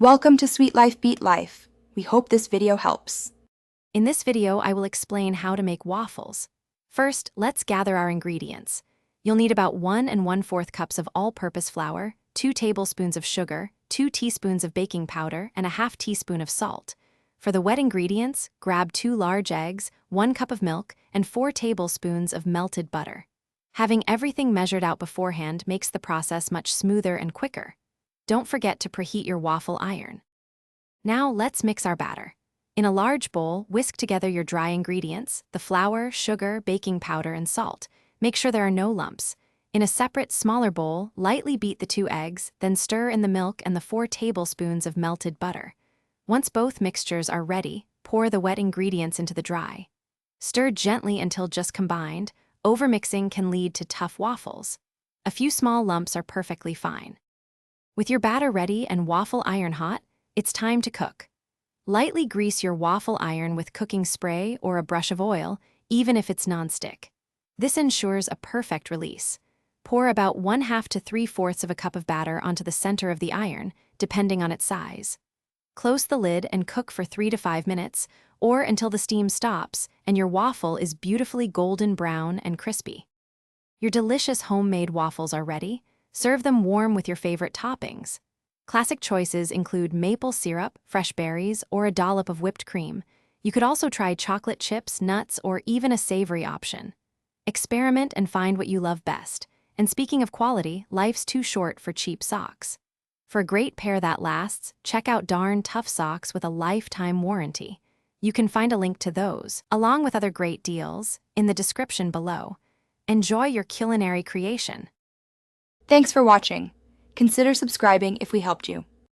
Welcome to Sweet Life Beat Life. We hope this video helps. In this video, I will explain how to make waffles. First, let's gather our ingredients. You'll need about 1 1/4 cups of all-purpose flour, 2 tablespoons of sugar, 2 teaspoons of baking powder, and a ½ teaspoon of salt. For the wet ingredients, grab 2 large eggs, 1 cup of milk, and 4 tablespoons of melted butter. Having everything measured out beforehand makes the process much smoother and quicker. Don't forget to preheat your waffle iron. Now let's mix our batter. In a large bowl, whisk together your dry ingredients, the flour, sugar, baking powder, and salt. Make sure there are no lumps. In a separate, smaller bowl, lightly beat the 2 eggs, then stir in the milk and the 4 tablespoons of melted butter. Once both mixtures are ready, pour the wet ingredients into the dry. Stir gently until just combined. Overmixing can lead to tough waffles. A few small lumps are perfectly fine. With your batter ready and waffle iron hot, it's time to cook. Lightly grease your waffle iron with cooking spray or a brush of oil, even if it's non-stick. This ensures a perfect release. Pour about 1/2 to 3/4 of a cup of batter onto the center of the iron, depending on its size. Close the lid and cook for 3 to 5 minutes, or until the steam stops and your waffle is beautifully golden brown and crispy. Your delicious homemade waffles are ready. Serve them warm with your favorite toppings. Classic choices include maple syrup, fresh berries, or a dollop of whipped cream. You could also try chocolate chips, nuts, or even a savory option. Experiment and find what you love best. And speaking of quality, life's too short for cheap socks. For a great pair that lasts, check out Darn Tough Socks with a lifetime warranty. You can find a link to those, along with other great deals, in the description below. Enjoy your culinary creation. Thanks for watching. Consider subscribing if we helped you.